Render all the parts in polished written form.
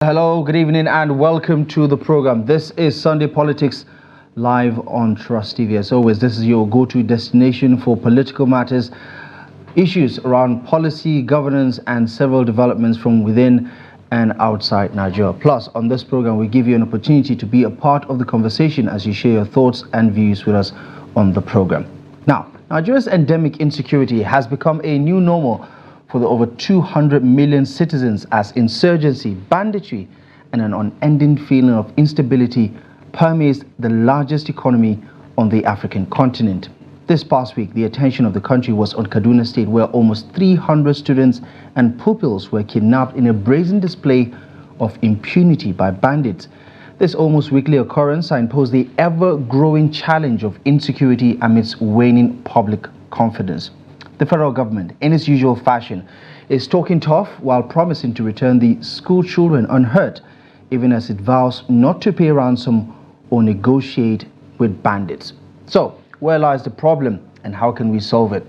Hello, good evening, and welcome to the program. This is Sunday Politics live on Trust TV. As always, this is your go-to destination for political matters, issues around policy, governance, and several developments from within and outside Nigeria. Plus, on this program, we give you an opportunity to be a part of the conversation as you share your thoughts and views with us on the program. Now, Nigeria's endemic insecurity has become a new normal for the over 200 million citizens as insurgency, banditry, and an unending feeling of instability permeates the largest economy on the African continent. This past week, the attention of the country was on Kaduna State, where almost 300 students and pupils were kidnapped in a brazen display of impunity by bandits. This almost weekly occurrence signposed the ever-growing challenge of insecurity amidst waning public confidence. The federal government, in its usual fashion, is talking tough while promising to return the school children unhurt, even as it vows not to pay ransom or negotiate with bandits. So, where lies the problem and how can we solve it?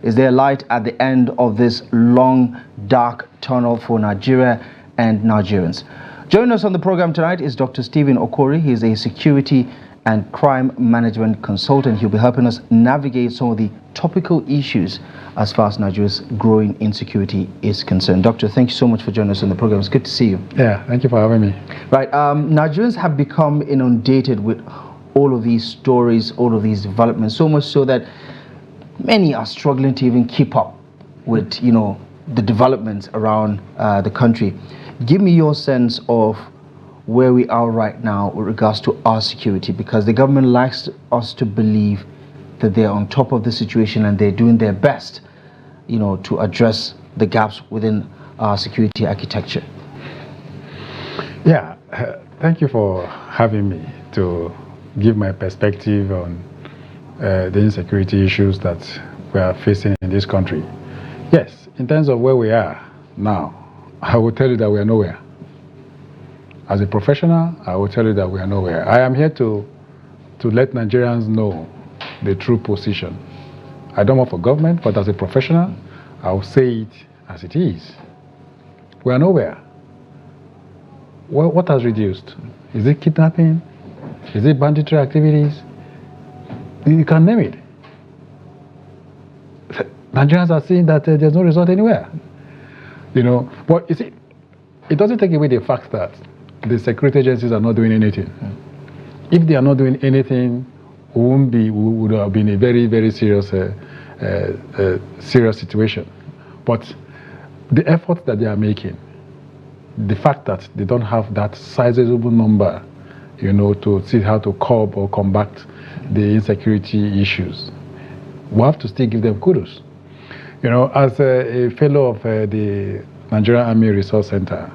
Is there light at the end of this long, dark tunnel for Nigeria and Nigerians? Joining us on the program tonight is Dr. Stephen Okwori. He is a security and crime management consultant. He'll be helping us navigate some of the topical issues as far as Nigeria's growing insecurity is concerned. Doctor, thank you so much for joining us on the program. It's good to see you. Yeah, thank you for having me. Right, Nigerians have become inundated with all of these stories, all of these developments, so much so that many are struggling to even keep up with, the developments around the country. Give me your sense of where we are right now with regards to our security, because the government likes us to believe that they're on top of the situation and they're doing their best, to address the gaps within our security architecture. Yeah, thank you for having me to give my perspective on the insecurity issues that we are facing in this country. Yes, in terms of where we are now, I will tell you that we are nowhere. As a professional, I will tell you that we are nowhere. I am here to let Nigerians know the true position. I don't work for government, but as a professional, I will say it as it is. We are nowhere. Well, what has reduced? Is it kidnapping? Is it banditry activities? You can name it. Nigerians are seeing that there's no result anywhere. But you see, it doesn't take away the fact that the security agencies are not doing anything. If they are not doing anything, we would have been a very, very serious situation. But the effort that they are making, the fact that they don't have that sizable number, to see how to curb or combat the insecurity issues, we have to still give them kudos. As a fellow of the Nigerian Army Resource Center,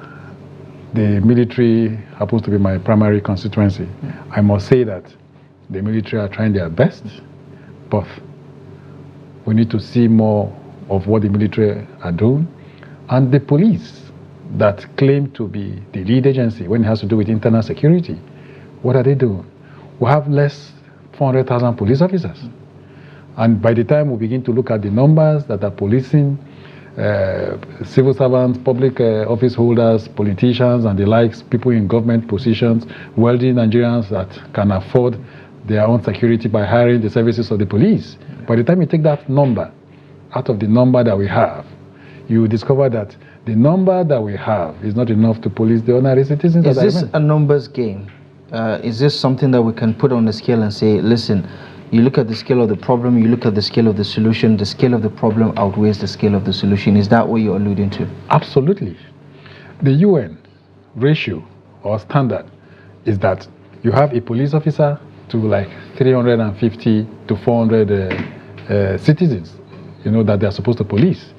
the military happens to be my primary constituency. I must say that the military are trying their best, but we need to see more of what the military are doing. And the police that claim to be the lead agency when it has to do with internal security, what are they doing? We have less 400,000 police officers. And by the time we begin to look at the numbers that are policing, civil servants, public office holders, politicians and the likes, people in government positions, wealthy Nigerians that can afford their own security by hiring the services of the police. By the time you take that number out of the number that we have, you discover that the number that we have is not enough to police the ordinary citizens. Is this a numbers game? Is this something that we can put on the scale and say, listen, you look at the scale of the problem, you look at the scale of the solution, the scale of the problem outweighs the scale of the solution. Is that what you're alluding to? Absolutely. The UN ratio or standard is that you have a police officer to like 350 to 400 citizens, that they're supposed to police.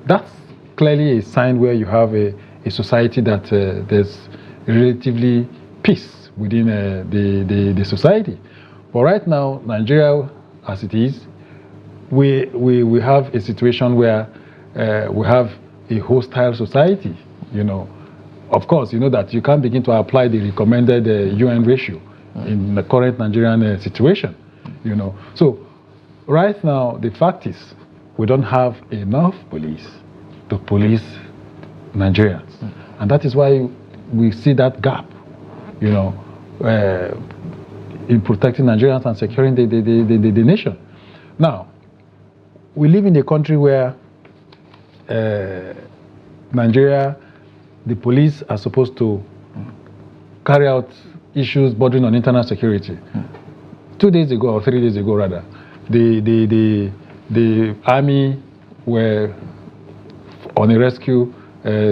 That's clearly a sign where you have a society that there's relatively peace within the society. But right now, Nigeria, as it is, we have a situation where we have a hostile society. Of course, you know that you can't begin to apply the recommended UN ratio in the current Nigerian situation. So right now, the fact is we don't have enough police to police Nigerians. And that is why we see that gap, you know, in protecting Nigerians and securing the nation. Now, we live in a country where Nigeria, the police are supposed to carry out issues bordering on internal security. 2 days ago, or 3 days ago rather, the army were on a rescue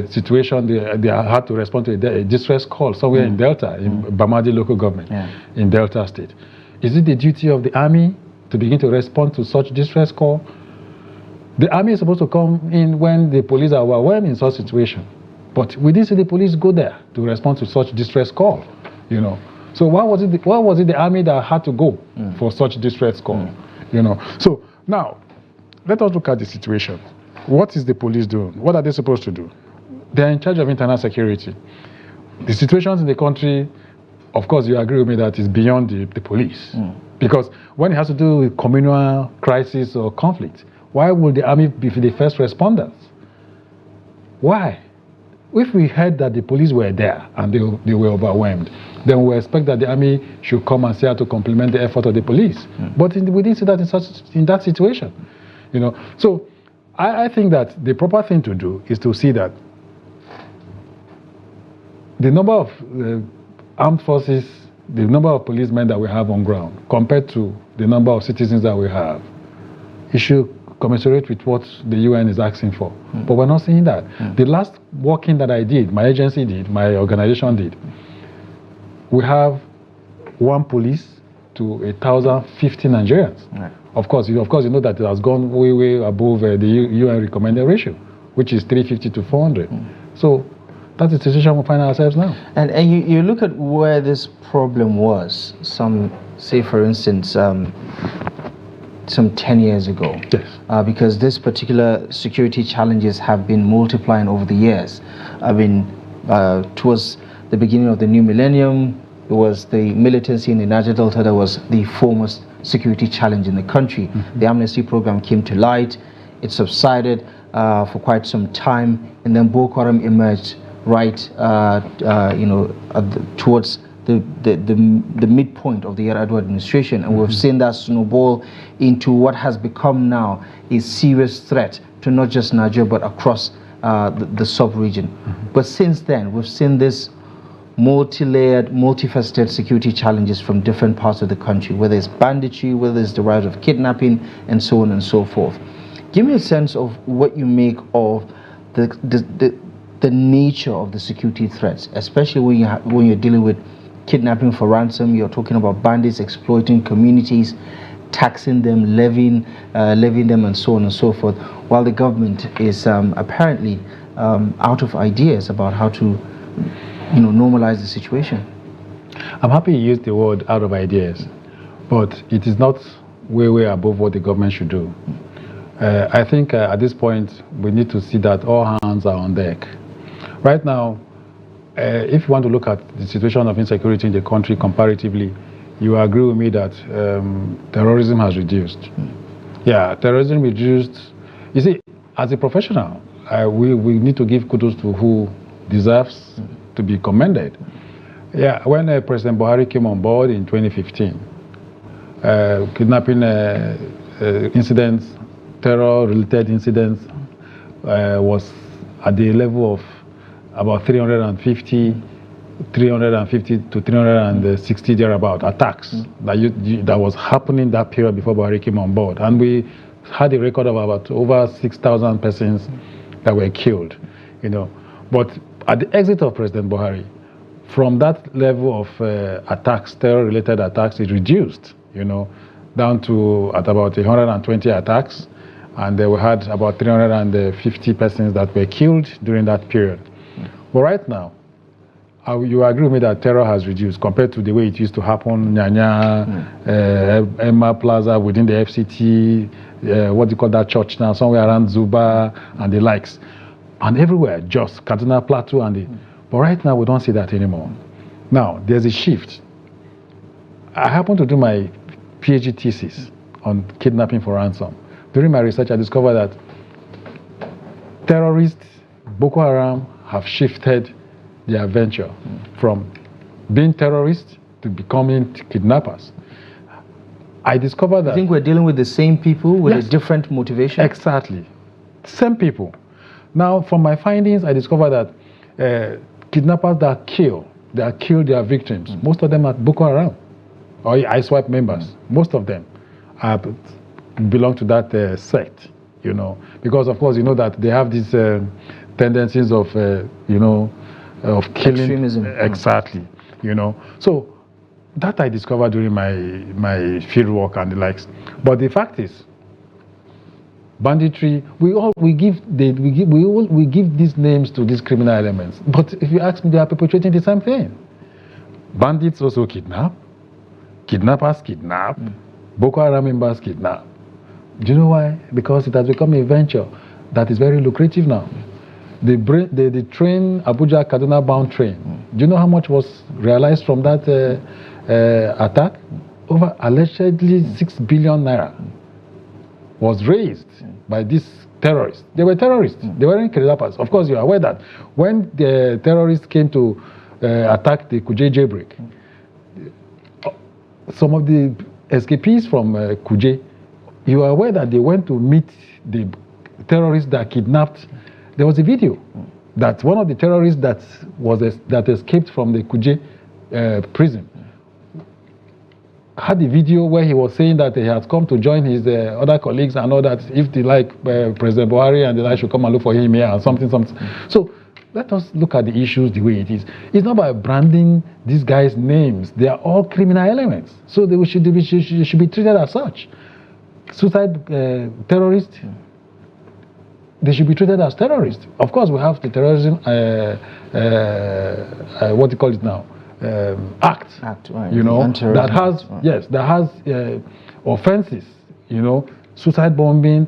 situation. They had to respond to a distress call somewhere in Delta, in Bamadi local government, in Delta State. Is it the duty of the army to begin to respond to such distress call? The army is supposed to come in when the police are overwhelmed in such situation. But we didn't see the police go there to respond to such distress call, you know. So why was it the army that had to go for such distress call, you know? So now, let us look at the situation. What is the police doing? What are they supposed to do? They are in charge of internal security. The situations in the country, of course, you agree with me that is beyond the police. Because when it has to do with communal crisis or conflict, why would the army be the first responders? Why? If we heard that the police were there and they were overwhelmed, then we expect that the army should come and say how to complement the effort of the police. But we didn't see that in that situation, you know. So I think that the proper thing to do is to see that the number of armed forces, the number of policemen that we have on ground compared to the number of citizens that we have, it should commensurate with what the UN is asking for. But we're not seeing that. The last working that I did, my agency did, my organization did, we have 1 police to 1,050 Nigerians. Of course, you know that it has gone way above the UN recommended ratio, which is 350 to 400. So that's the situation we find ourselves now. And you look at where this problem was, say for instance, some 10 years ago. Yes. Because this particular security challenges have been multiplying over the years. I mean, towards the beginning of the new millennium, it was the militancy in the Niger Delta that was the foremost security challenge in the country. The amnesty program came to light. It subsided for quite some time, and then Boko Haram emerged towards the midpoint of the Yar'Adua administration, and we've seen that snowball into what has become now a serious threat to not just Nigeria but across the sub-region. But since then, we've seen this multi-layered, multifaceted security challenges from different parts of the country, whether it's banditry, whether it's the rise of kidnapping, and so on and so forth. Give me a sense of what you make of the nature of the security threats, especially when you're dealing with kidnapping for ransom. You're talking about bandits exploiting communities, taxing them, levying them, and so on and so forth, while the government is apparently out of ideas about how to normalize the situation. I'm happy you used the word out of ideas, but it is not way above what the government should do. I think at this point we need to see that all hands are on deck. Right now, if you want to look at the situation of insecurity in the country comparatively, you agree with me that terrorism has reduced. Yeah, terrorism reduced. You see, as a professional, we need to give kudos to who deserves to be commended. Yeah, when President Buhari came on board in 2015, kidnapping incidents, terror-related incidents was at the level of about 350 to 360 thereabout attacks that was happening that period before Buhari came on board. And we had a record of about over 6,000 persons that were killed, But at the exit of President Buhari, from that level of attacks, terror-related attacks, it reduced, down to at about 120 attacks. And we had about 350 persons that were killed during that period. But right now, you agree with me that terror has reduced compared to the way it used to happen, Nyanya, Emma Plaza within the FCT, what do you call that church now, somewhere around Zuba and the likes. And everywhere, just Kaduna Plateau but right now we don't see that anymore. Now, there's a shift. I happened to do my PhD thesis on kidnapping for ransom. During my research, I discovered that terrorists, Boko Haram, have shifted their venture from being terrorists to becoming kidnappers. I discovered that... I think we're dealing with the same people with Yes. a different motivation? Exactly. Same people. Now, from my findings, I discovered that kidnappers that kill their victims, most of them are Boko Haram or ISWAP members. Most of them belong to that sect, you know, because of course you know that they have these tendencies of, you know, of killing. Extremism. Exactly, you know. So that I discovered during my field work and the likes. But the fact is, banditry, we give these names to these criminal elements. But if you ask me, they are perpetrating the same thing. Bandits also kidnap, kidnappers kidnap, Boko Haram members kidnap. Do you know why? Because it has become a venture that is very lucrative now. The train, Abuja Kaduna bound train. Do you know how much was realized from that attack? Over allegedly 6 billion naira was raised by these terrorists. They were terrorists. They weren't kidnappers. Of course, you are aware that when the terrorists came to attack the Kuje jailbreak, some of the escapees from Kuje, you are aware that they went to meet the terrorists that kidnapped. There was a video that one of the terrorists that escaped from the Kuje prison had a video where he was saying that he had come to join his other colleagues and all that, if they like President Buhari and the like should come and look for him here and something. So let us look at the issues the way it is. It's not by branding these guys' names. They are all criminal elements. So they should be treated as such. Suicide terrorists, they should be treated as terrorists. Of course, we have the terrorism, what do you call it now? Act, right. You know, that has, right. Yes, that has offenses, you know, suicide bombing,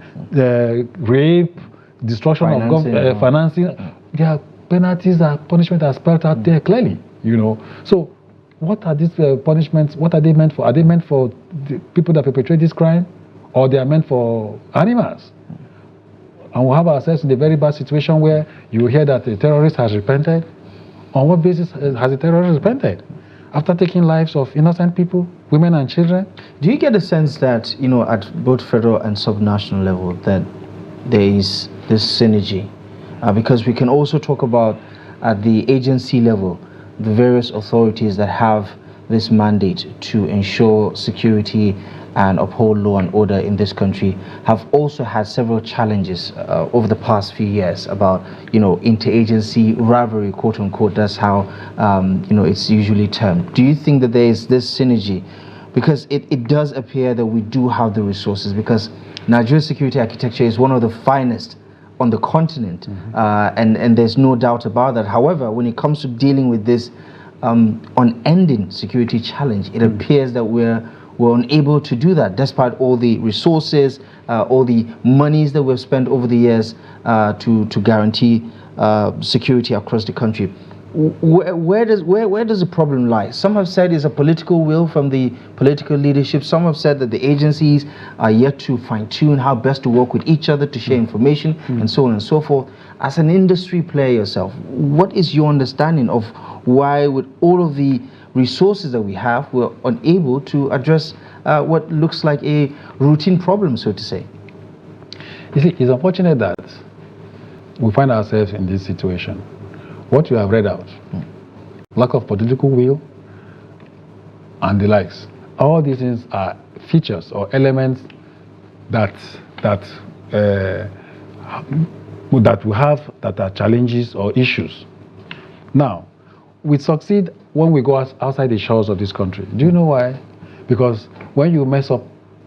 rape, destruction of financing. Their penalties and punishment are spelled out there clearly, you know. So what are these punishments, what are they meant for? Are they meant for the people that perpetrate this crime, or they are meant for animals? And we have ourselves in a very bad situation where you hear that the terrorist has repented. On what basis has the terrorist repented? After taking lives of innocent people, women and children? Do you get a sense that, you know, at both federal and subnational level, that there is this synergy? Because we can also talk about at the agency level, the various authorities that have this mandate to ensure security and uphold law and order in this country have also had several challenges over the past few years about, you know, interagency rivalry, quote unquote. That's how, you know, it's usually termed. Do you think that there is this synergy? Because it does appear that we do have the resources, because Nigeria's security architecture is one of the finest on the continent, and there's no doubt about that. However, when it comes to dealing with this unending security challenge, it appears that we're unable to do that, despite all the resources, all the monies that we've spent over the years to guarantee security across the country. Where does the problem lie? Some have said it's a political will from the political leadership. Some have said that the agencies are yet to fine-tune how best to work with each other to share information and so on and so forth. As an industry player yourself, what is your understanding of why, with all of the resources that we have, we're unable to address what looks like a routine problem, so to say? You see, it's unfortunate that we find ourselves in this situation. What you have read out, lack of political will and the likes, all these things are features or elements that we have that are challenges or issues. Now, we succeed when we go outside the shores of this country. Do you know why? Because when you mess up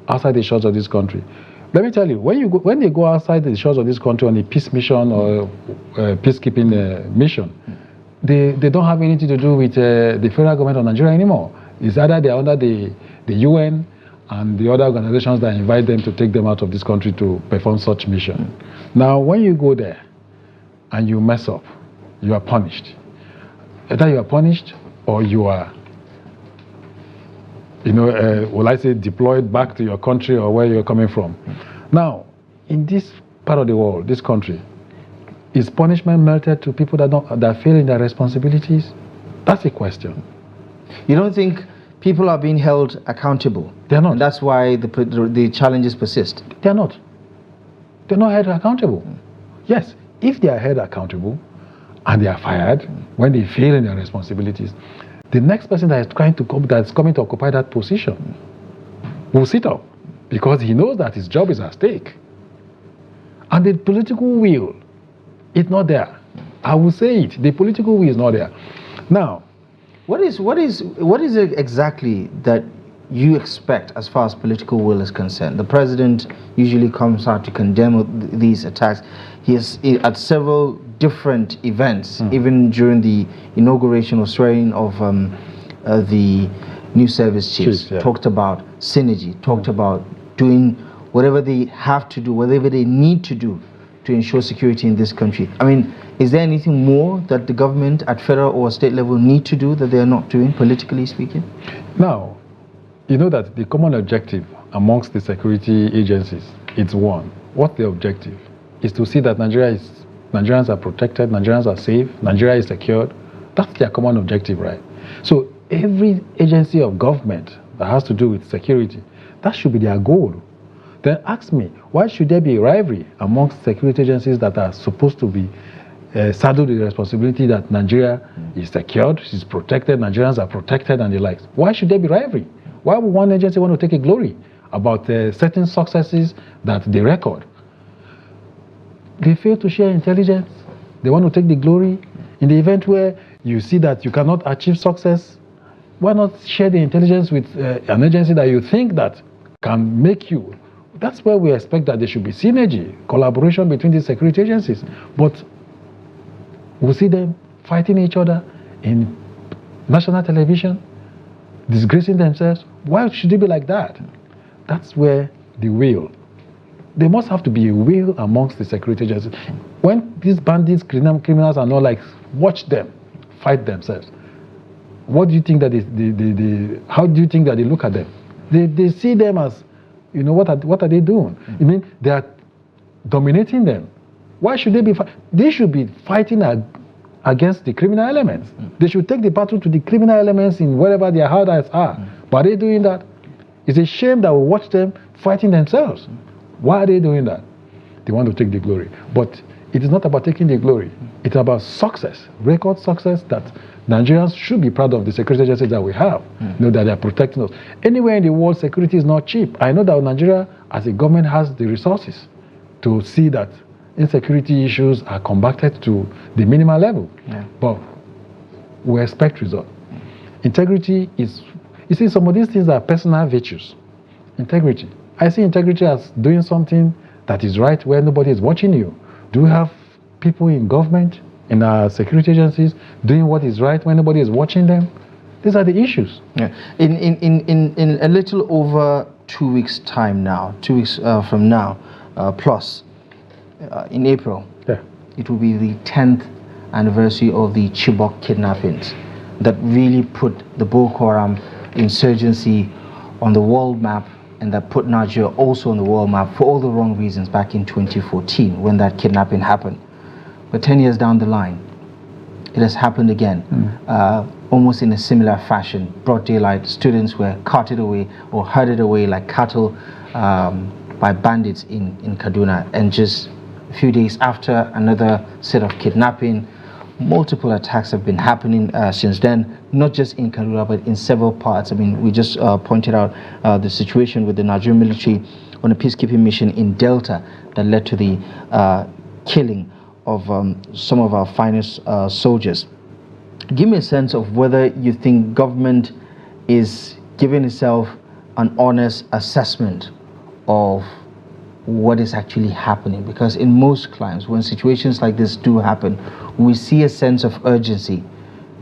outside the shores of this country, let me tell you, when they go outside the shores of this country on a peace mission or peacekeeping mission, they don't have anything to do with the federal government of Nigeria anymore. It's either they are under the UN and the other organizations that invite them to take them out of this country to perform such mission. Now, when you go there and you mess up, you are punished. Either you are punished or you are, will I say, deployed back to your country or where you're coming from. Now, in this part of the world, this country, Is punishment melted to people that fail in their responsibilities? That's a question. You don't think people are being held accountable? They're not. And that's why the challenges persist? They're not. They're not held accountable. Yes, if they are held accountable and they are fired when they fail in their responsibilities, the next person that's coming to occupy that position will sit up because he knows that his job is at stake. And the political will is not there. I will say it. The political will is not there. Now, what is it exactly that you expect as far as political will is concerned? The president usually comes out to condemn these attacks. He has, at several different events, even during the inauguration or swearing of the new service chiefs, talked about synergy, talked about doing whatever they have to do, whatever they need to do to ensure security in this country. I mean, is there anything more that the government at federal or state level need to do that they are not doing, politically speaking? Now, you know that the common objective amongst the security agencies is one. What's the objective? Is to see that Nigerians are protected, Nigerians are safe, Nigeria is secured. That's their common objective, right? So every agency of government that has to do with security, that should be their goal. Then ask me, why should there be rivalry amongst security agencies that are supposed to be saddled with the responsibility that Nigeria is secured, is protected, Nigerians are protected and the likes? Why should there be rivalry? Why would one agency want to take a glory about certain successes that they record? They fail to share intelligence. They want to take the glory. In the event where you see that you cannot achieve success, why not share the intelligence with an agency that you think that can make you? That's where we expect that there should be synergy, collaboration between these security agencies. But we see them fighting each other in national television, disgracing themselves. Why should it be like that? That's where the will. There must have to be a will amongst the security agencies. When these bandits, criminals are not like, watch them fight themselves. What do you think that how do you think that they look at them? They see them as, you know, what are they doing? I mean, they are dominating them. Why should they be they should be fighting against the criminal elements. They should take the battle to the criminal elements in wherever their hardest are. But are they doing that? It's a shame that we watch them fighting themselves. Why are they doing that? They want to take the glory. But it is not about taking the glory. It's about success, record success that Nigerians should be proud of the security agencies that we have. You know, that they are protecting us. Anywhere in the world, security is not cheap. I know that Nigeria, as a government, has the resources to see that insecurity issues are combated to the minimal level. But we expect results. Integrity is, you see, some of these things are personal virtues. Integrity. I see integrity as doing something that is right where nobody is watching you. Do we have people in government, in our security agencies, doing what is right when nobody is watching them? These are the issues. In a little over 2 weeks' time now, 2 weeks from now, plus, in April, it will be the 10th anniversary of the Chibok kidnappings that really put the Boko Haram insurgency on the world map, and that put Nigeria also on the world map for all the wrong reasons back in 2014 when that kidnapping happened. But 10 years down the line, it has happened again, almost in a similar fashion. Broad daylight, students were carted away or herded away like cattle by bandits in Kaduna, and just a few days after, another set of kidnapping. Multiple attacks have been happening since then, not just in Kaduna, but in several parts. I mean, we just pointed out the situation with the Nigerian military on a peacekeeping mission in Delta that led to the killing of some of our finest soldiers. Give me a sense of whether you think government is giving itself an honest assessment of what is actually happening, because in most climes, when situations like this do happen, we see a sense of urgency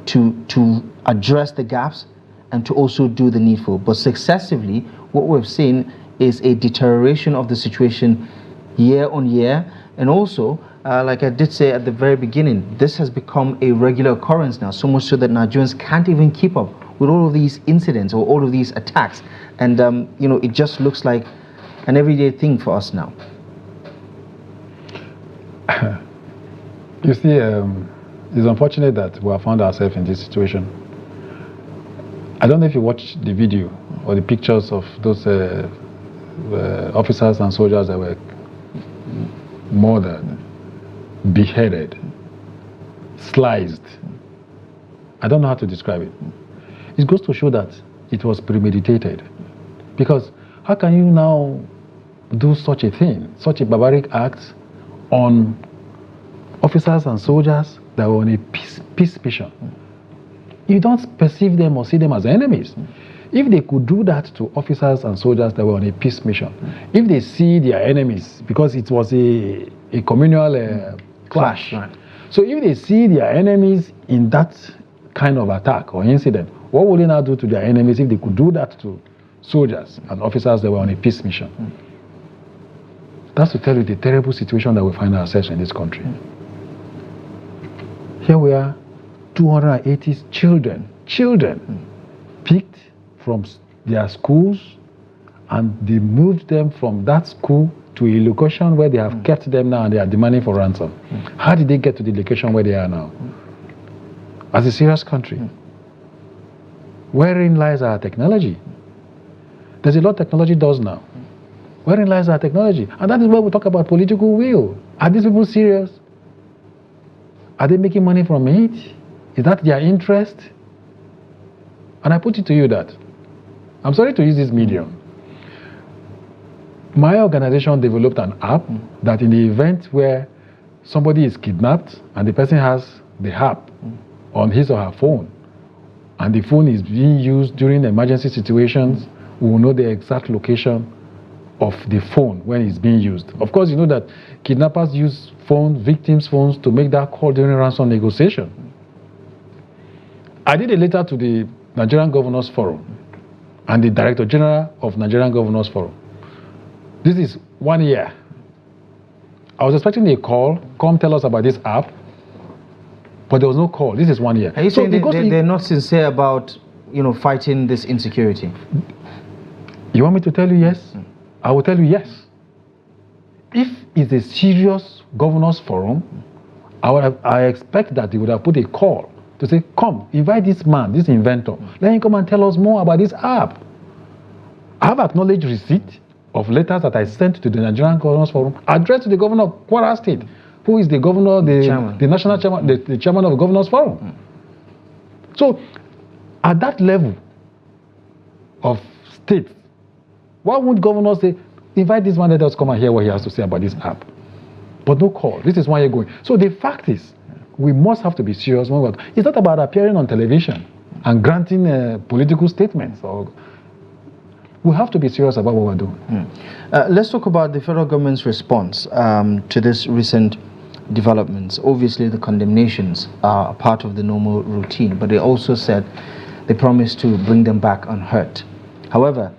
to address the gaps and to also do the needful. But successively, what we've seen is a deterioration of the situation year on year, and also, like I did say at the very beginning, this has become a regular occurrence now, so much so that Nigerians can't even keep up with all of these incidents or all of these attacks, and you know, it just looks like an everyday thing for us now. You see, it's unfortunate that we have found ourselves in this situation. I don't know if you watched the video or the pictures of those officers and soldiers that were murdered, beheaded, sliced. I don't know how to describe it. It goes to show that it was premeditated. Because how can you now do such a thing, such a barbaric act on officers and soldiers that were on a peace mission? You don't perceive them or see them as enemies. If they could do that to officers and soldiers that were on a peace mission, if they see their enemies, because it was a communal clash, right. So if they see their enemies in that kind of attack or incident, what would they now do to their enemies if they could do that to soldiers and officers that were on a peace mission? That's to tell you the terrible situation that we find ourselves in this country. Here we are, 280 children picked from their schools, and they moved them from that school to a location where they have kept them now and they are demanding for ransom. How did they get to the location where they are now? As a serious country. Wherein lies our technology? There's a lot technology does now. Wherein lies our technology? And that is where we talk about political will. Are these people serious? Are they making money from it? Is that their interest? And I put it to you that, I'm sorry to use this medium. My organization developed an app that in the event where somebody is kidnapped and the person has the app on his or her phone, and the phone is being used during emergency situations, we will know the exact location of the phone when it's being used. Of course, you know that kidnappers use victims' phones to make that call during ransom negotiation. I did a letter to the Nigerian Governors Forum and the Director General of Nigerian Governors Forum. This is 1 year. I was expecting a call, come tell us about this app, but there was no call. This is 1 year. Are you saying they're not sincere about, fighting this insecurity? You want me to tell you yes? I will tell you yes. If it's a serious governors forum, I expect that they would have put a call to say, come, invite this man, this inventor. Let him come and tell us more about this app. I have acknowledged receipt of letters that I sent to the Nigerian Governors Forum addressed to the governor of Kwara State, who is the governor, the national chairman, the chairman of the Governors Forum. So, at that level of state, why would governors say, invite this man, let us come and hear what he has to say about this app? But no call. This is why you're going. So the fact is, we must have to be serious. It's not about appearing on television and granting political statements. We have to be serious about what we're doing. Let's talk about the federal government's response to this recent developments. Obviously, the condemnations are a part of the normal routine, but they also said they promised to bring them back unhurt. However,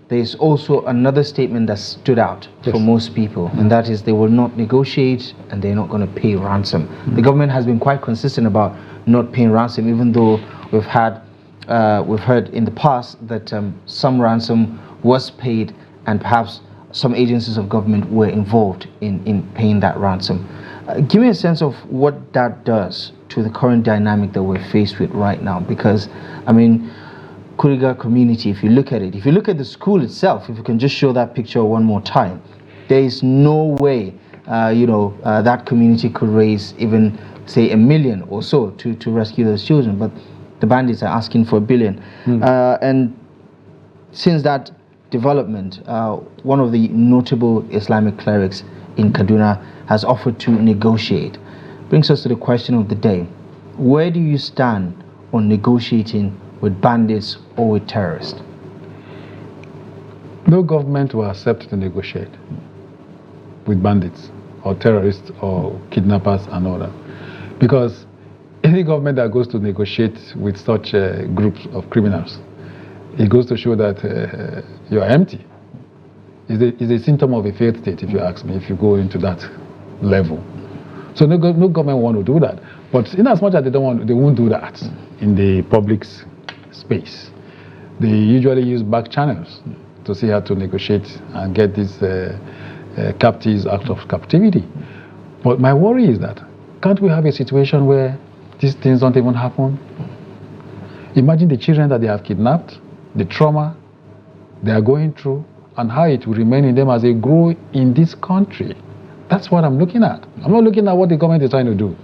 there is also another statement that stood out for most people, and that is they will not negotiate and they're not going to pay ransom. The government has been quite consistent about not paying ransom, even though we've heard in the past that some ransom was paid and perhaps some agencies of government were involved in paying that ransom. Give me a sense of what that does to the current dynamic that we're faced with right now, because Kuriga community, if you look at it, if you look at the school itself, if you can just show that picture one more time, there is no way, that community could raise even, say, $1 million or so to rescue those children. But the bandits are asking for $1 billion. And since that development, one of the notable Islamic clerics in Kaduna has offered to negotiate. Brings us to the question of the day. Where do you stand on negotiating with bandits or with terrorists? No government will accept to negotiate with bandits or terrorists or kidnappers and all that. Because any government that goes to negotiate with such groups of criminals, it goes to show that you're empty. It's a symptom of a failed state, if you ask me, if you go into that level. So no government want to do that. But in as much as they won't do that in the public space. They usually use back channels to see how to negotiate and get these captives out of captivity. But my worry is that can't we have a situation where these things don't even happen? Imagine the children that they have kidnapped, the trauma they are going through, and how it will remain in them as they grow in this country. That's what I'm looking at. I'm not looking at what the government is trying to do.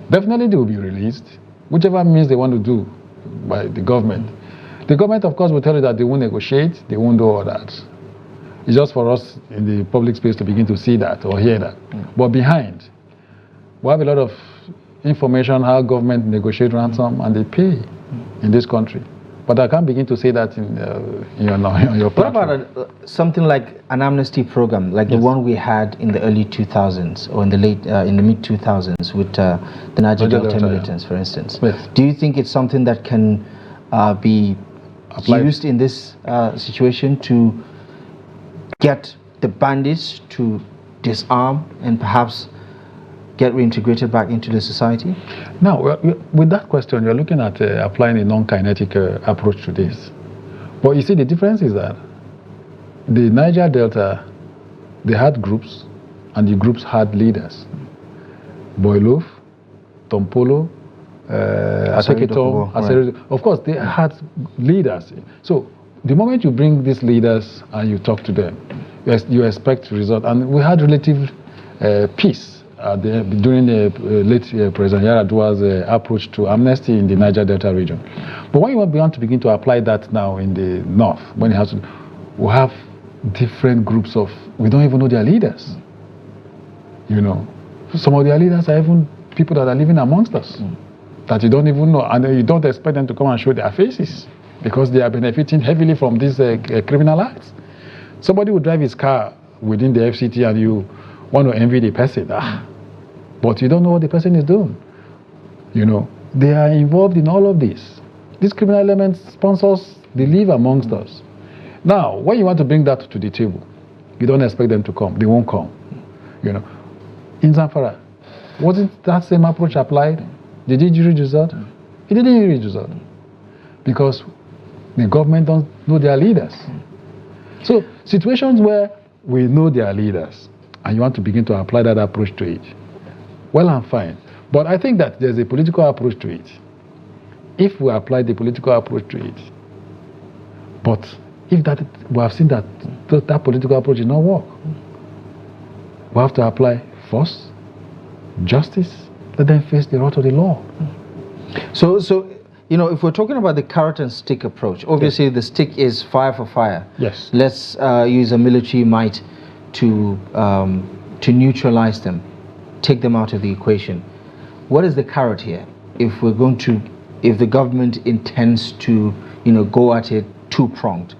Definitely they will be released, whichever means they want to do by the government. The government, of course, will tell you that they won't negotiate, they won't do all that. It's just for us in the public space to begin to see that or hear that. But behind, we have a lot of information how government negotiate ransom and they pay in this country. But I can't begin to say that in your platform. What about something like an amnesty program, like the one we had in the early 2000s or in the mid 2000s with the Niger Delta militants, for instance? Yes. Do you think it's something that can be used in this situation to get the bandits to disarm and perhaps get reintegrated back into the society? Now, with that question, you're looking at applying a non-kinetic approach to this. But you see, the difference is that the Niger Delta, they had groups, and the groups had leaders. Boilof, Tompolo, Aseketom, of course, they had leaders. So the moment you bring these leaders and you talk to them, you expect result. And we had relative peace during the late President Yar'Adua's approach to amnesty in the Niger Delta region. But when you want to begin to apply that now in the north, when it has to, we have different groups of, we don't even know their leaders. You know, some of their leaders are even people that are living amongst us that you don't even know, and you don't expect them to come and show their faces because they are benefiting heavily from these criminal acts. Somebody will drive his car within the FCT and you want to envy the person, but you don't know what the person is doing. You know, they are involved in all of this. These criminal elements, sponsors, they live amongst us. Now, when you want to bring that to the table, you don't expect them to come. They won't come. You know, in Zamfara, wasn't that same approach applied? Did it reach result? It didn't reach result because the government don't know their leaders. So situations where we know their leaders and you want to begin to apply that approach to it, well and fine. But I think that there's a political approach to it. If we apply the political approach to it, but if that, we have seen that that political approach did not work, we have to apply force, justice, let them face the wrath of the law. So you know, if we're talking about the carrot and stick approach, obviously the stick is fire for fire. Yes. Let's use a military might to neutralize them, take them out of the equation. What is the carrot here? If we're going to, if the government intends to, you know, go at it two-pronged.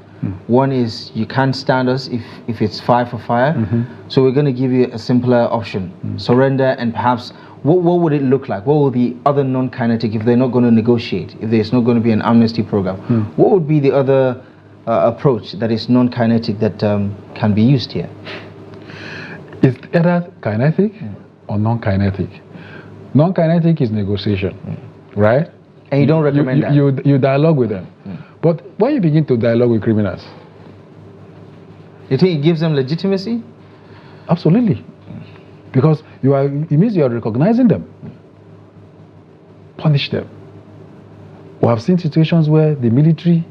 One is you can't stand us if it's fire for fire. So we're going to give you a simpler option, surrender, and perhaps what would it look like? What would the other non-kinetic, if they're not going to negotiate, if there's not going to be an amnesty program, what would be the other approach that is non-kinetic that can be used here? It's either kinetic or non-kinetic. Non-kinetic is negotiation, right? And you don't recommend that? You dialogue with them. But when you begin to dialogue with criminals, you think it gives them legitimacy? Absolutely. Because it means you are recognizing them. Punish them. We have seen situations where the military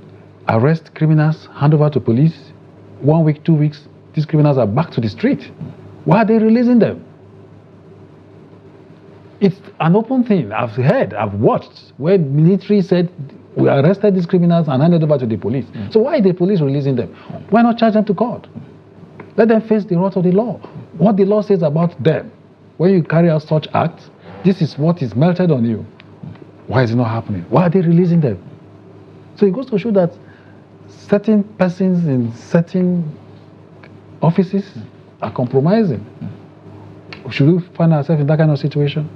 arrest criminals, hand over to police. 1 week, 2 weeks, these criminals are back to the street. Why are they releasing them? It's an open thing. I've heard, I've watched, where military said, we arrested these criminals and handed over to the police. So why are the police releasing them? Why not charge them to court? Let them face the wrath of the law. What the law says about them, when you carry out such acts, this is what is melted on you. Why is it not happening? Why are they releasing them? So it goes to show that certain persons in certain offices are compromising. Should we find ourselves in that kind of situation?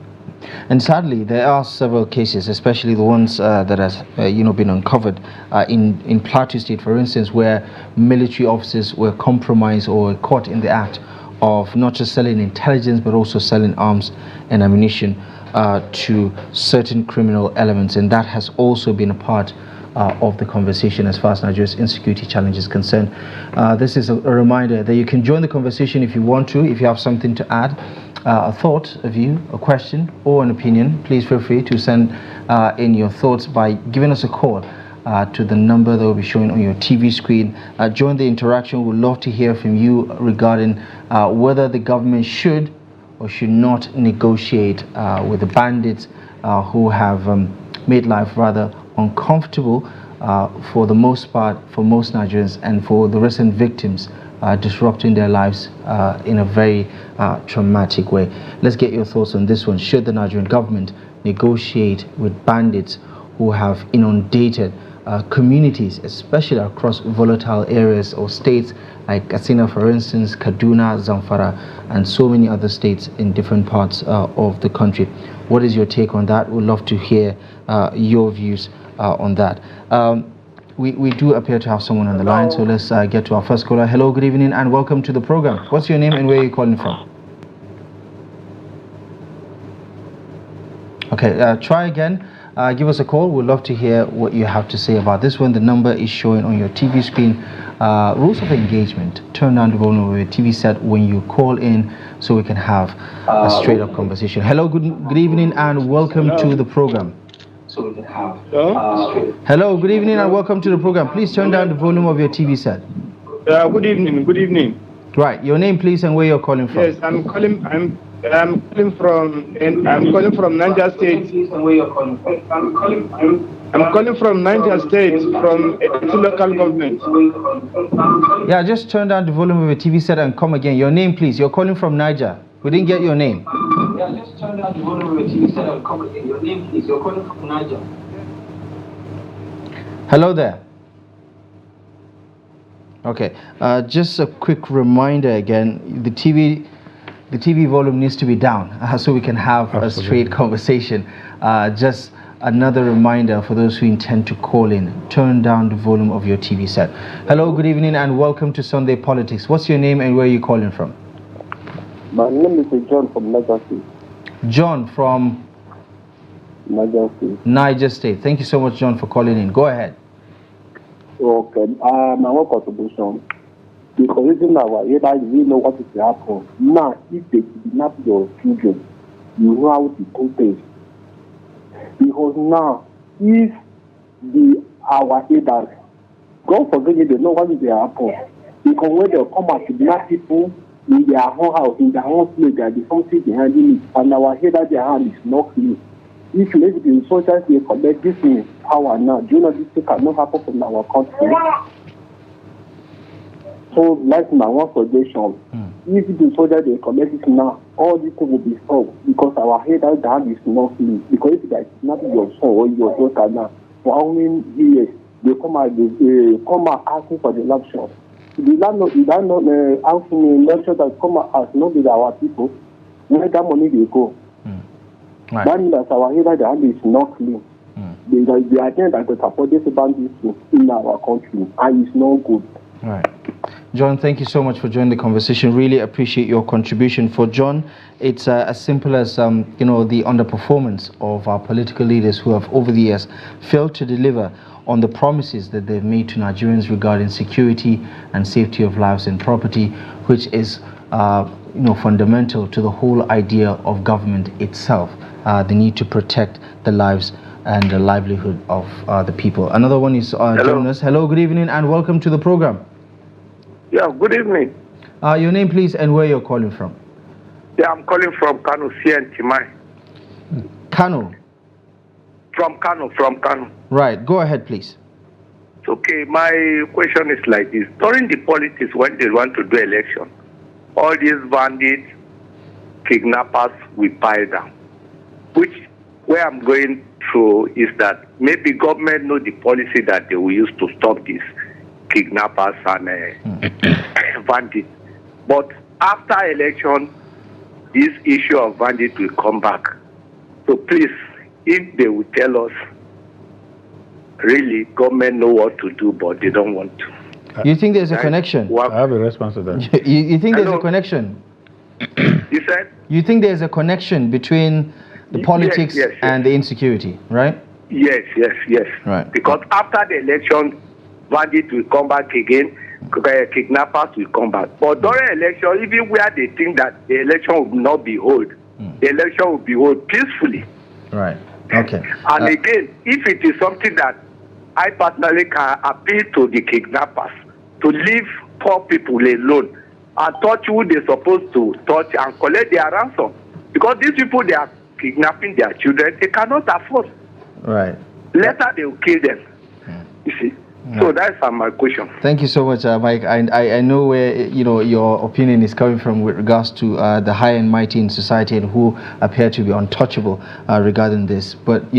And sadly, there are several cases, especially the ones that has been uncovered in Plateau State, for instance, where military officers were compromised or were caught in the act of not just selling intelligence but also selling arms and ammunition to certain criminal elements, and that has also been a part of the conversation as far as Nigeria's insecurity challenge is concerned. This is a reminder that you can join the conversation if you want to, if you have something to add. a thought, a view, a question, or an opinion, please feel free to send in your thoughts by giving us a call to the number that will be showing on your TV screen. Join the interaction. We'd love to hear from you regarding whether the government should or should not negotiate with the bandits who have made life rather uncomfortable for the most part for most Nigerians, and for the recent victims, disrupting their lives in a very traumatic way. Let's get your thoughts on this one. Should the Nigerian government negotiate with bandits who have inundated communities, especially across volatile areas or states like Katsina, for instance, Kaduna, Zamfara, and so many other states in different parts of the country? What is your take on that? We'd love to hear your views on that. We do appear to have someone on the line, so let's get to our first caller. Hello, good evening, and welcome to the program. What's your name and where are you calling from? Okay, try again. Give us a call. We'd love to hear what you have to say about this one. The number is showing on your TV screen. Rules of engagement: turn down the volume of your TV set when you call in so we can have a straight up conversation. Hello, good evening, and welcome to the program. So we can have Hello, good evening, and welcome to the program. Please turn down the volume of your TV set. Good evening. Good evening. Right, your name, please, and where you're calling from. Yes, I'm calling from Niger State. I'm calling from Niger State, from a local government. Yeah, just turn down the volume of your TV set and come again. Your name, please. You're calling from Niger. We didn't get your name. Yeah, just turn down the volume of your TV set and come again. Your name, please. You're calling from Niger. Hello there. Okay, just a quick reminder again. The TV volume needs to be down so we can have a straight conversation. Just another reminder for those who intend to call in: turn down the volume of your TV set. Hello, good evening, and welcome to Sunday Politics. What's your name and where are you calling from? My name is John from Niger State. John from Niger State. Niger State. Thank you so much, John, for calling in. Go ahead. Okay, my one contribution. Because reason our either you know what is happening. Now, if they kidnap your children, you know how to protest. Because now, if our leaders, God forgive me, they know what is happening. Because when they come and kidnap people in their own house, in their own place, there is something behind it, and our head at their hand is not clean. If you let it in social, they collect this in power now. Do you know this thing cannot happen from our country? So, like my one suggestion, if the soldiers they collect it now, all these things will be solved because our head at the hand is not clean. Because if that is not your son or your daughter now, for how many years they come out asking for the election. You don't know asking the election that come out as not with our people, where that money they go. Right. That means that our head at the hand is not clean. Because the agenda that support this bandits in our country, and it's not good. Right. John, thank you so much for joining the conversation. Really appreciate your contribution. For John, it's as simple as the underperformance of our political leaders who have over the years failed to deliver on the promises that they've made to Nigerians regarding security and safety of lives and property, which is fundamental to the whole idea of government itself. The need to protect the lives and the livelihood of the people. Another one is Jonas. Hello, good evening, and welcome to the program. Yeah, good evening. Your name, please, and where you're calling from. Yeah, I'm calling from Kano, Timai. Kano? From Kano. Right, go ahead, please. Okay, my question is like this. During the politics, when they want to do election, all these bandits, kidnappers will pile down. Where I'm going through is that maybe government know the policy that they will use to stop these kidnappers and bandits. But after election, this issue of bandits will come back. So please, if they will tell us, really, government know what to do, but they don't want to. You think there's a connection? I have a response to that. You think there's a connection? You said? You think there's a connection between the politics yes. and the insecurity, right? Yes. Right. Because after the election, bandits will come back again, kidnappers will come back. But during election, even where they think that the election will not be held, the election will be held peacefully. Right. Okay. And again, if it is something that I personally can appeal to the kidnappers to leave poor people alone and touch who they're supposed to touch and collect their ransom. Because these people, they are kidnapping their children, they cannot afford. Right. Later, they will kill them. You see? So that's my question. Thank you so much, Mike. I know where your opinion is coming from with regards to the high and mighty in society and who appear to be untouchable regarding this. But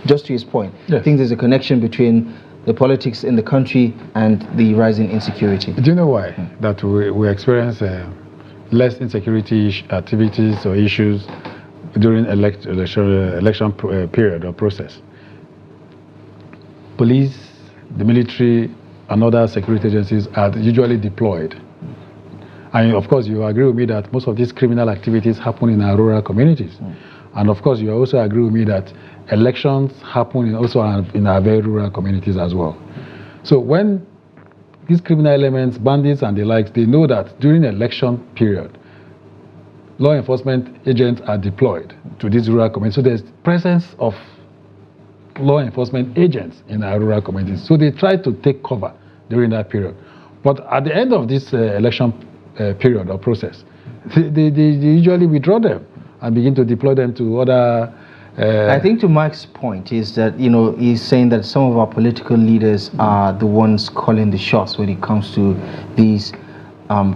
just to his point, I think there's a connection between the politics in the country and the rising insecurity. Do you know why that we experience less insecurity activities or issues during election period or process? Police, the military, and other security agencies are usually deployed. And of course, you agree with me that most of these criminal activities happen in our rural communities. And of course, you also agree with me that elections happen also in our very rural communities as well. So when these criminal elements, bandits and the likes, they know that during the election period, law enforcement agents are deployed to these rural communities. So there's presence of law enforcement agents in our rural communities. So they try to take cover during that period. But at the end of this election period or process, they usually withdraw them and begin to deploy them to other... I think to Mike's point is that, he's saying that some of our political leaders are the ones calling the shots when it comes to these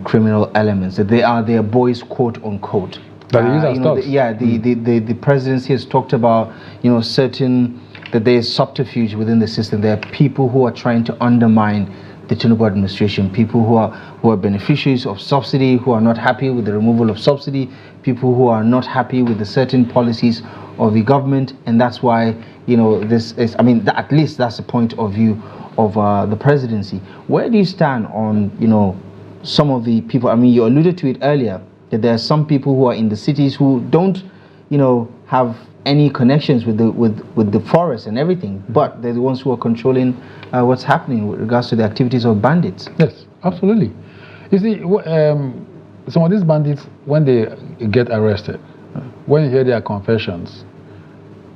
criminal elements, that they are their boys, quote unquote. The presidency has talked about, that there is subterfuge within the system. There are people who are trying to undermine the Tinubu administration, people who are beneficiaries of subsidy, who are not happy with the removal of subsidy, people who are not happy with the certain policies of the government, and that's why this is. At least that's the point of view of the presidency. Where do you stand on some of the people? You alluded to it earlier that there are some people who are in the cities who don't have any connections with the forest and everything, but they're the ones who are controlling what's happening with regards to the activities of bandits. Yes, absolutely. You see, some of these bandits, when they get arrested, when you hear their confessions,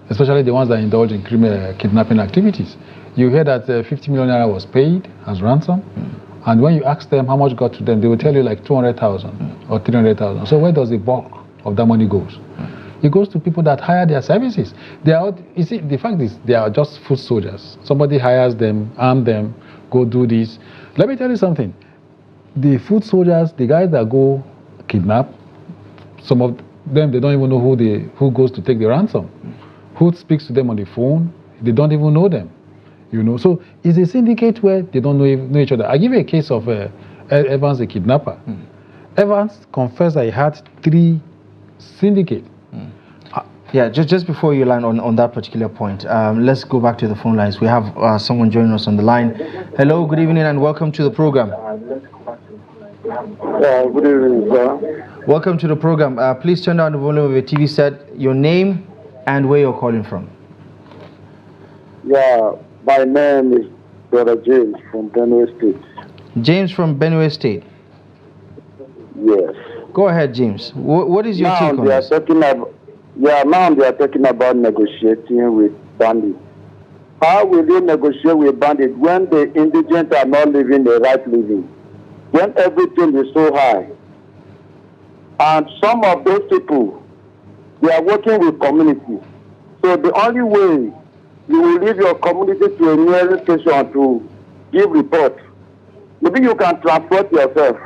especially the ones that indulge in kidnapping activities, you hear that 50 million naira was paid as ransom, and when you ask them how much got to them, they will tell you like 200,000 or 300,000. So where does the bulk of that money goes? It goes to people that hire their services. You see, the fact is, they are just foot soldiers. Somebody hires them, arm them, go do this. Let me tell you something. The foot soldiers, the guys that go kidnap, some of them, they don't even know who goes to take the ransom. Who speaks to them on the phone, they don't even know them. So it's a syndicate where they don't know each other. I give you a case of Evans, the kidnapper. Evans confessed that he had 3 syndicates. Just before you land on that particular point, let's go back to the phone lines. We have someone joining us on the line. Hello, good evening, and welcome to the program. Good evening, sir. Welcome to the program. Please turn down the volume of your TV set, your name, and where you're calling from. Yeah, my name is Brother James from Benue State. James from Benue State. Yes. Go ahead, James. What is your take on this? Now they are talking about negotiating with bandits. How will you negotiate with bandits when the indigents are not living the right living? When everything is so high? And some of those people, they are working with communities. So the only way you will leave your community to a nearest station to give report, maybe you can transport yourself.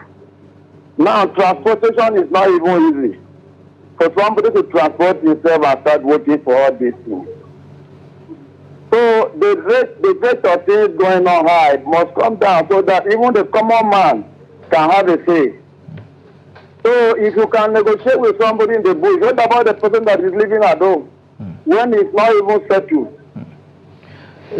Now, transportation is not even easy. For somebody to transport himself and start working for all these things. So the rate of things going on high must come down so that even the common man can have a say. So if you can negotiate with somebody in the bush, what about the person that is living at home when it's not even settled?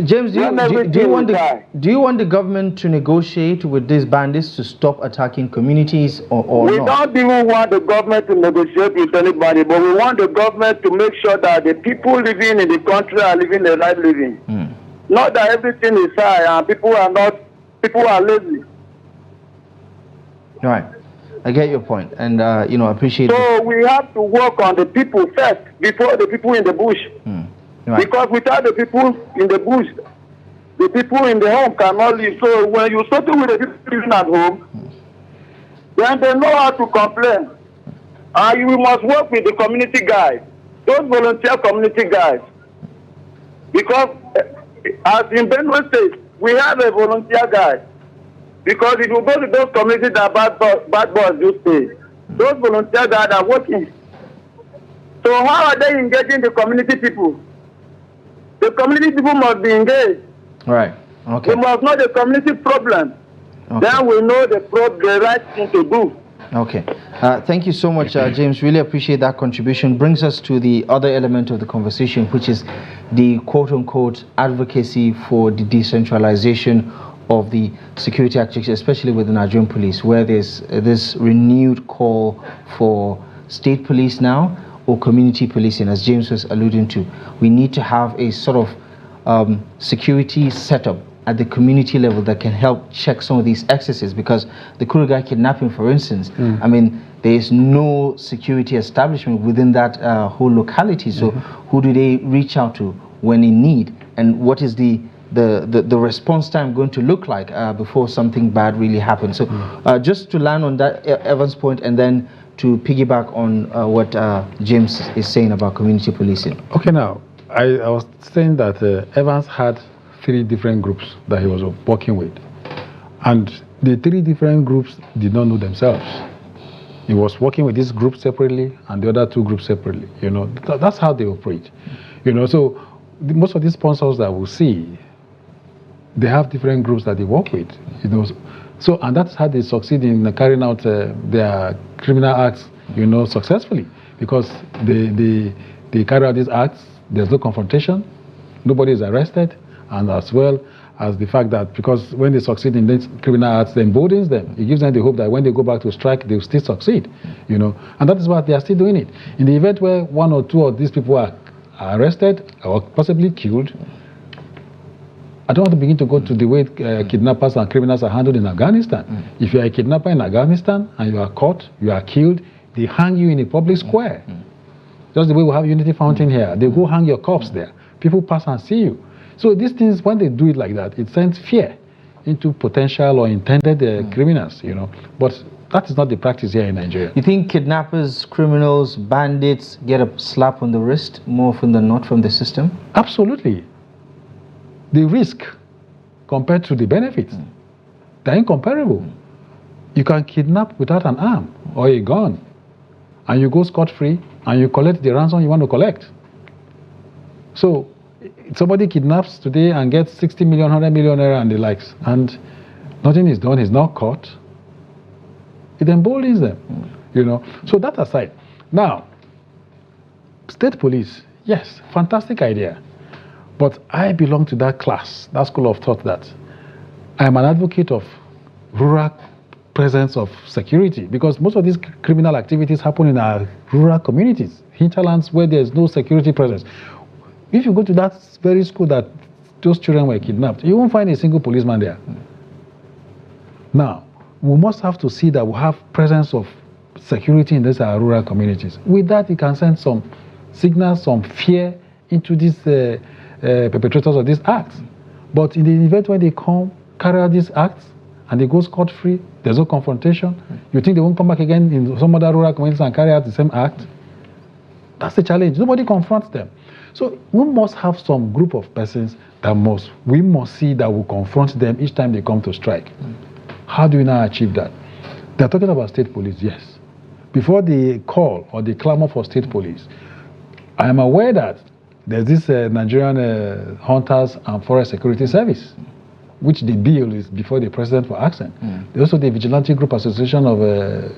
James, do you want the government to negotiate with these bandits to stop attacking communities or we not? We don't even want the government to negotiate with anybody, but we want the government to make sure that the people living in the country are living the right living. Not that everything is high and people are lazy. Right. I get your point, and you know, appreciate. So we have to work on the people first before the people in the bush. Right. Because without the people in the bush, the people in the home cannot live. So when you settle with the people living at home, then they know how to complain. And you must work with the community guys, those volunteer community guys. Because as in Benue State, we have a volunteer guy. Because if you go to those communities that bad boys do stay, those volunteer guys are working. So how are they engaging the community people? The community people must be engaged. Right. Okay. We must know the community problem. Okay. Then we know the right thing to do. Okay. Thank you so much, James. Really appreciate that contribution. Brings us to the other element of the conversation, which is the quote-unquote advocacy for the decentralization of the security activities, especially with the Nigerian police, where there's this renewed call for state police now, or community policing, as James was alluding to. We need to have a sort of security setup at the community level that can help check some of these excesses, because the Kurugai kidnapping, for instance, I mean, there is no security establishment within that whole locality. So who do they reach out to when in need? And what is the response time going to look like before something bad really happens? So just to land on that Evan's point, and then to piggyback on what James is saying about community policing. Okay, now, I was saying that Evans had 3 different groups that he was working with. And the 3 different groups did not know themselves. He was working with this group separately and the other 2 groups separately. You know, that's how they operate. You know, so most of these sponsors that we see, they have different groups that they work with. You know, so, and that's how they succeed in carrying out their criminal acts, you know, successfully, because they carry out these acts. There's no confrontation, nobody is arrested, and as well as the fact that because when they succeed in these criminal acts, it emboldens them. It gives them the hope that when they go back to strike, they'll still succeed, you know, and that is why they are still doing it. In the event where 1 or 2 of these people are arrested or possibly killed, I don't want to begin to go to the way kidnappers and criminals are handled in Afghanistan. If you are a kidnapper in Afghanistan and you are caught, you are killed, they hang you in a public square. Just the way we have Unity Fountain here. They go hang your corpse there. People pass and see you. So these things, when they do it like that, it sends fear into potential or intended criminals, you know. But that is not the practice here in Nigeria. You think kidnappers, criminals, bandits get a slap on the wrist more often than not from the system? Absolutely. The risk compared to the benefits, they're incomparable. You can kidnap without an arm or a gun, and you go scot-free, and you collect the ransom you want to collect. So somebody kidnaps today and gets 60 million, 100 million naira and the likes, and nothing is done, he's not caught. It emboldens them, you know. So that aside, now, state police, yes, fantastic idea. But I belong to that class, that school of thought that I am an advocate of rural presence of security, because most of these criminal activities happen in our rural communities, hinterlands where there is no security presence. If you go to that very school that those children were kidnapped, you won't find a single policeman there. Now, we must have to see that we have presence of security in these rural communities. With that, it can send some signals, some fear into these perpetrators of these acts. But in the event when they come, carry out these acts, and they go scot-free, there's no confrontation, you think they won't come back again in some other rural communities and carry out the same act? That's the challenge. Nobody confronts them. So we must have some group of persons that we must see that will confront them each time they come to strike. How do we now achieve that? They're talking about state police, yes. Before the call or the clamor for state police, I am aware that there's this Nigerian Hunters and Forest Security Service, which the bill is before the president for action. There's also the Vigilante Group Association of...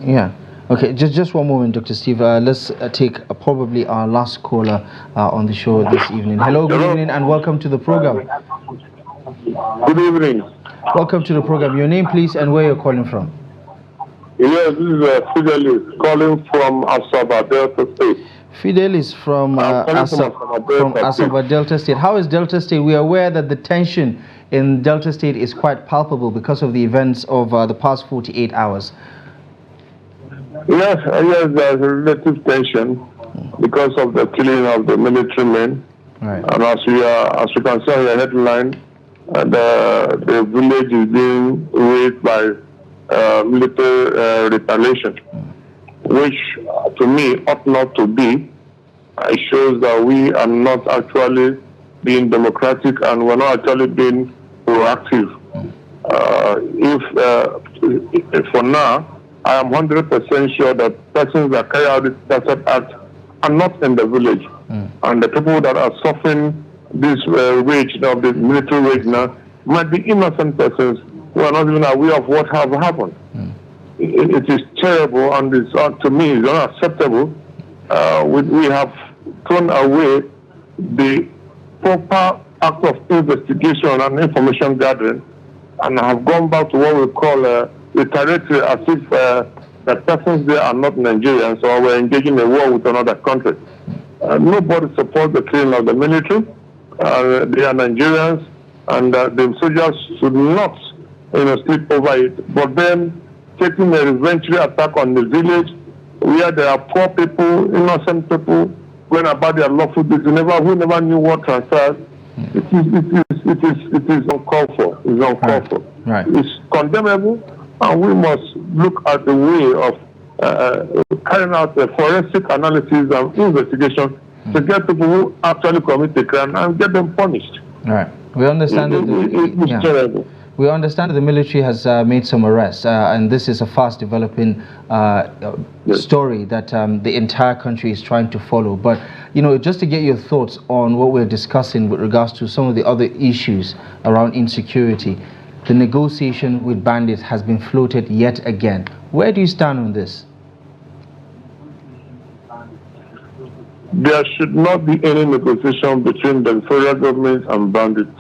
Yeah. Okay, just one moment, Dr. Steve. Let's take probably our last caller on the show this evening. Hello, good evening, and welcome to the program. Good evening. Welcome to the program. Your name, please, and where you're calling from. Yes, this is Fidelis calling from Asaba, Delta State. Fidelis from Asaba, Delta State. How is Delta State? We are aware that the tension in Delta State is quite palpable because of the events of the past 48 hours. Yes, there's a relative tension because of the killing of the military men. Right. And as we can see on the headline, the village is being raided by military retaliation, which to me ought not to be. It shows that we are not actually being democratic and we're not actually being proactive. If for now, I am 100% sure that persons that carry out this terrorist act are not in the village. And the people that are suffering this rage of the military rage now might be innocent persons who are not even aware of what have happened. It is terrible, and it's, to me, it's unacceptable. We have thrown away the proper act of investigation and information gathering, and have gone back to what we call a territory, as if the persons there are not Nigerians or we're engaging in a war with another country. Nobody supports the killing of the military. They are Nigerians, and the soldiers should not, sleep over it. But then taking a revenge attack on the village, where there are poor people, innocent people, going about their lawful business, who never knew what transpired. It is uncalled for. It's uncalled for. Right. It's condemnable, and we must look at the way of carrying out a forensic analysis and investigation to get people who actually commit the crime and get them punished. Right. We understand It's terrible. We understand that the military has made some arrests, and this is a fast developing story that the entire country is trying to follow. But, just to get your thoughts on what we're discussing with regards to some of the other issues around insecurity, the negotiation with bandits has been floated yet again. Where do you stand on this? There should not be any negotiation between the federal government and bandits.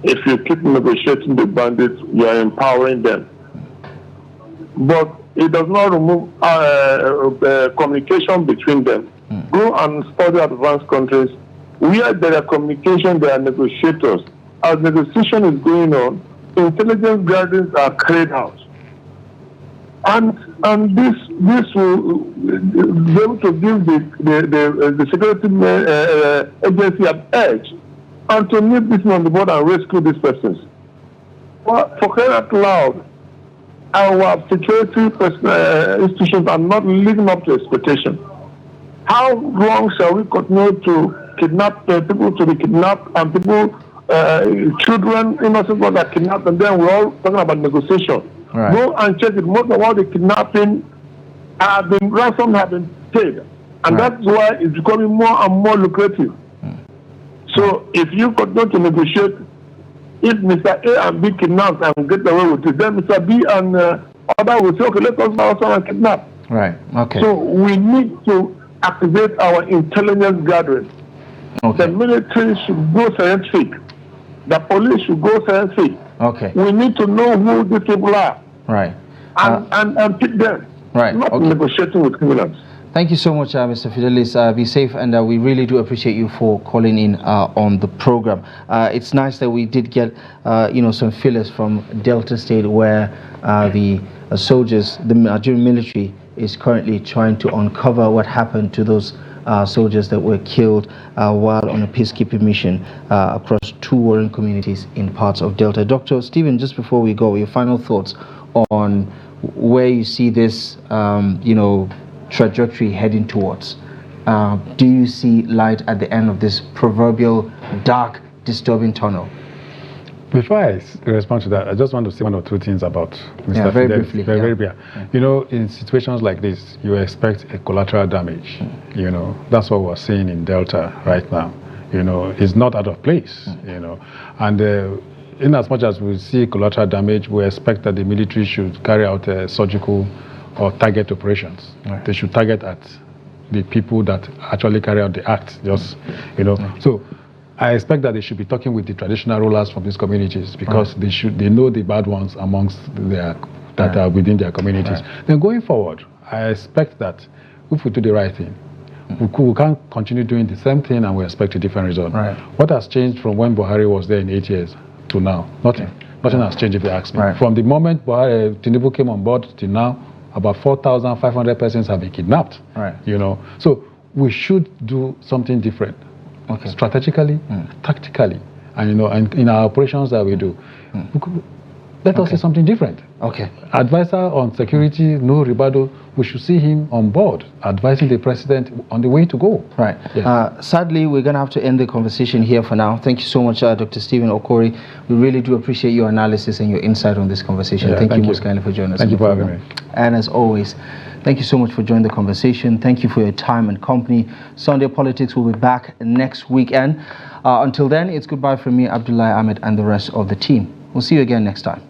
If you keep negotiating the bandits, you are empowering them. But it does not remove communication between them. Go and study advanced countries where there are communication, there are negotiators. As negotiation is going on, intelligence gatherings are carried out. And this will be able to give the security agency an edge and to nip this on the board and rescue these persons. For crying out loud, our security institutions are not living up to expectation. How long shall we continue to kidnap people to be kidnapped and people, children, innocent ones are kidnapped, and then we're all talking about negotiation? Right. Go and check it. Most of all the kidnapping ransom have been paid, and right. That's why it's becoming more and more lucrative. So if you continue to negotiate, if Mr. A and B kidnap and get away with it, then Mr. B and other will say, okay, let us also kidnap. Right. Okay. So we need to activate our intelligence gathering. Okay. The military should go scientific. The police should go scientific. Okay. We need to know who these people are. Right. And pick them. Right. Not Okay. negotiating with criminals. Thank you so much, Mr. Fidelis. Be safe, and we really do appreciate you for calling in on the program. It's nice that we did get, some feelers from Delta State, where the soldiers, the Nigerian military, is currently trying to uncover what happened to those soldiers that were killed while on a peacekeeping mission across two warring communities in parts of Delta. Dr. Stephen, just before we go, your final thoughts on where you see this, trajectory heading towards. Do you see light at the end of this proverbial dark, disturbing tunnel? Before I respond to that, I just want to say one or two things about Mr. Very Fidelis. briefly. Very briefly. In situations like this, you expect a collateral damage. That's what we're seeing in Delta right now. It's not out of place. And in as much as we see collateral damage, we expect that the military should carry out surgical or target operations. Right. They should target at the people that actually carry out the act. So I expect that they should be talking with the traditional rulers from these communities, because they know the bad ones amongst that are within their communities. Right. Then going forward, I expect that if we do the right thing, we can't continue doing the same thing and we expect a different result. Right. What has changed from when Buhari was there in 8 years to now? Nothing. Nothing has changed, if you ask me. Right. From the moment Tinubu came on board to now, about 4,500 persons have been kidnapped. Right. You know, so we should do something different, strategically, tactically, and you know, and in our operations that we do. Let us see something different. Okay. Advisor on security, no Ribado, we should see him on board, advising the president on the way to go. Right. Yes. Sadly, we're going to have to end the conversation here for now. Thank you so much, Dr. Stephen Okwori. We really do appreciate your analysis and your insight on this conversation. Yeah, thank you most kindly for joining us. Thank you for having me. And as always, thank you so much for joining the conversation. Thank you for your time and company. Sunday Politics will be back next weekend. Until then, it's goodbye from me, Abdullah Ahmed, and the rest of the team. We'll see you again next time.